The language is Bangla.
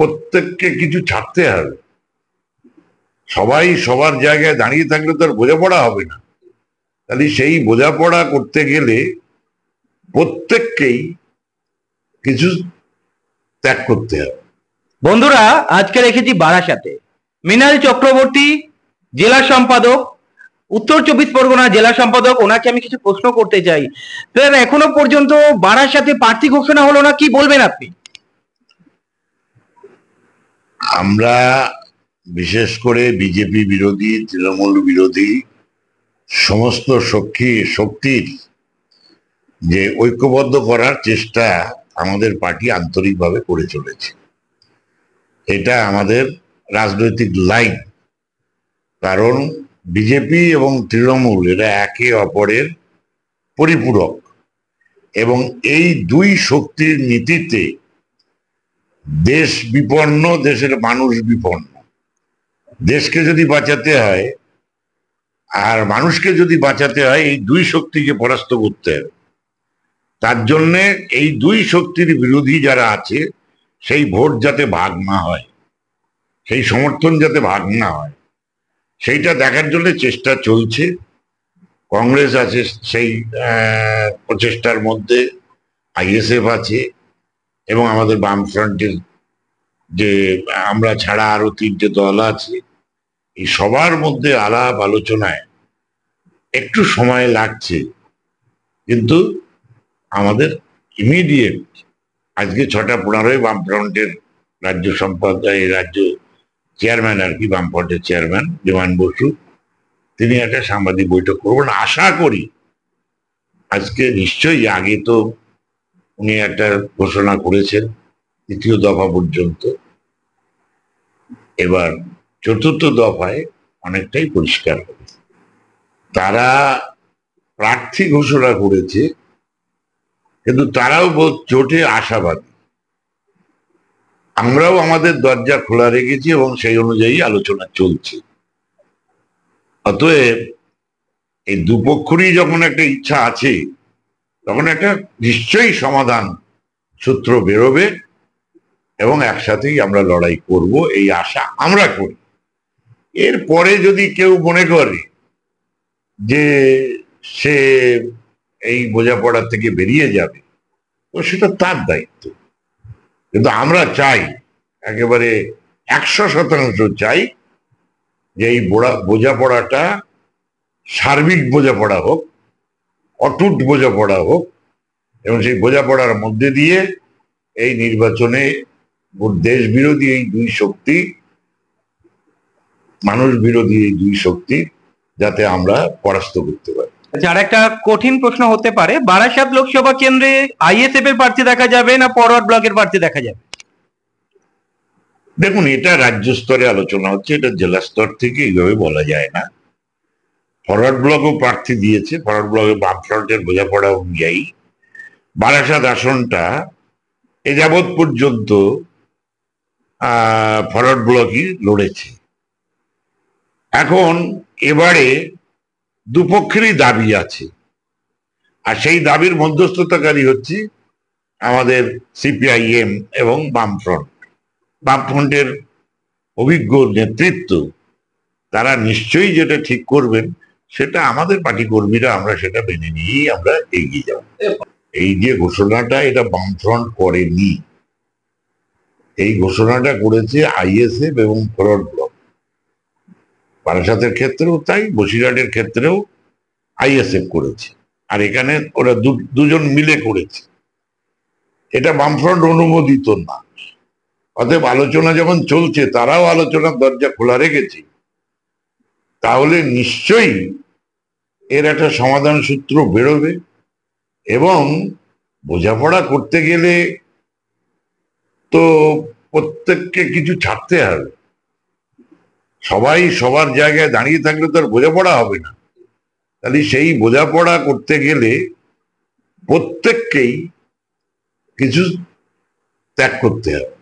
প্রত্যেককে কিছু ছাড়তে হবে। সবাই সবার জায়গায় দাঁড়িয়ে থাকলে তো আর বোঝাপড়া হবে না। তাহলে সেই বোঝাপড়া করতে গেলে প্রত্যেককেই কিছু ত্যাগ করতে হবে। বন্ধুরা, আজকে রেখেছি বারাসাতে মৃণাল চক্রবর্তী, জেলা সম্পাদক, উত্তর 24 পরগনা জেলা সম্পাদক। ওনাকে আমি কিছু প্রশ্ন করতে চাই। স্যার, এখনো পর্যন্ত বারাসাতে প্রার্থী ঘোষণা হলো না, কি বলবেন আপনি? আমরা বিশেষ করে বিজেপি বিরোধী, তৃণমূল বিরোধী সমস্ত শক্তির যে ঐক্যবদ্ধ করার চেষ্টা আমাদের পার্টি আন্তরিকভাবে করে চলেছে। এটা আমাদের রাজনৈতিক লাইন। কারণ বিজেপি এবং তৃণমূল এরা একে অপরের পরিপূরক, এবং এই দুই শক্তির নীতিতে দেশ বিপন্ন, দেশের মানুষ বিপন্ন। দেশকে যদি বাঁচাতে হয় আর মানুষকে যদি বাঁচাতে হয়, এই দুই শক্তিকে পরাস্ত করতে হবে। তার জন্যে এই দুই শক্তির বিরোধী যারা আছে সেই ভোট যাতে ভাগ না হয়, সেই সমর্থন যাতে ভাগ না হয়, সেইটা দেখার জন্য চেষ্টা চলছে। কংগ্রেস আছে সেই প্রচেষ্টার মধ্যে, আইএসএফ আছে, এবং আমাদের বামফ্রন্টের যে আমরা ছাড়া আরো 3টে দল আছে। এই সবার মধ্যে আলাপ আলোচনায় একটু সময় লাগছে, কিন্তু আমাদের ইমিডিয়েট আজকে 6:15 বামফ্রন্টের রাজ্য রাজ্য চেয়ারম্যান আর কি, বামফ্রন্টের চেয়ারম্যান বিমান বসু, তিনি একটা সাংবাদিক বৈঠক করবেন। আশা করি আজকে নিশ্চয়ই, আগে তো উনি একটা ঘোষণা করেছেন 3য় দফা পর্যন্ত, এবার 4র্থ দফায় অনেকটাই পরিষ্কার হবে। তারা প্রার্থী ঘোষণা করেছে, কিন্তু তারাও জোটে আশাবাদী। আমরাও আমাদের দরজা খোলা রেখেছি এবং সেই অনুযায়ী আলোচনা চলছে। অতএব এই দুপক্ষরই যখন একটা ইচ্ছা আছে, তখন একটা নিশ্চয়ই সমাধান সূত্র বেরোবে এবং একসাথেই আমরা লড়াই করব, এই আশা আমরা করি। এরপরে যদি কেউ মনে করে যে সে এই বোঝাপড়া থেকে বেরিয়ে যাবে, তো সেটা তার দায়িত্ব। কিন্তু আমরা চাই, একেবারে 100% চাই যে এই বোঝাপড়াটা সার্বিক বোঝাপড়া হোক, অটুট বোঝাপড়া হোক, এবং সেই বোঝাপড়ার মধ্যে দিয়ে এই নির্বাচনে দেশ বিরোধী এই দুই শক্তি, মানুষ বিরোধী এই দুই শক্তি যাতে আমরা পরাস্ত করতে পারি। যার একটা কঠিন প্রশ্ন হতে পারে, বারাসাত লোকসভা কেন্দ্রে আইএসএফ এর প্রার্থী দেখা যাবে না ফরওয়ার্ড ব্লকের প্রার্থী দেখা যাবে? দেখুন, এটা রাজ্য স্তরে আলোচনা হচ্ছে, এটা জেলা স্তর থেকে এইভাবে বলা যায় না। ফরওয়ার্ড ব্লকও প্রার্থী দিয়েছে, ফরওয়ার্ড ব্লকে বামফ্রন্টের বোঝাপড়া অনুযায়ী বারাসাত আসনটা এ যাবৎ পর্যন্ত ফরওয়ার্ড ব্লকই লড়েছে। এখন এবারে দুপক্ষেরই দাবি আছে, আর সেই দাবির মধ্যস্থতাকারী হচ্ছে আমাদের সিপিআইএম এবং বামফ্রন্টের অভিজ্ঞ নেতৃত্ব। তারা নিশ্চয়ই যেটা ঠিক করবেন, সেটা আমাদের পার্টি কর্মীরা আমরা সেটা মেনে নিয়েই আমরা এগিয়ে যাব। এই যে ঘোষণাটা, এটা বামফ্রন্ট করেনি, এই ঘোষণাটা করেছে আইএসএফ এবং ফরওয়ার্ড ব্লক। বারাসাতের ক্ষেত্রেও তাই, বসিরহাটের ক্ষেত্রেও আইএসএফ করেছে, আর এখানে ওরা দুজন মিলে করেছে। এটা বামফ্রন্ট অনুমোদিত না। অতএব আলোচনা যখন চলছে, তারাও আলোচনার দরজা খোলা রেখেছে, তাহলে নিশ্চয়ই এর একটা সমাধান সূত্র বেরোবে। এবং বোঝাপড়া করতে গেলে তো প্রত্যেককে কিছু ছাড়তে হবে। সবাই সবার জায়গায় দাঁড়িয়ে থাকলে তো আর বোঝাপড়া হবে না। তাহলে সেই বোঝাপড়া করতে গেলে প্রত্যেককেই কিছু ত্যাগ করতে হবে।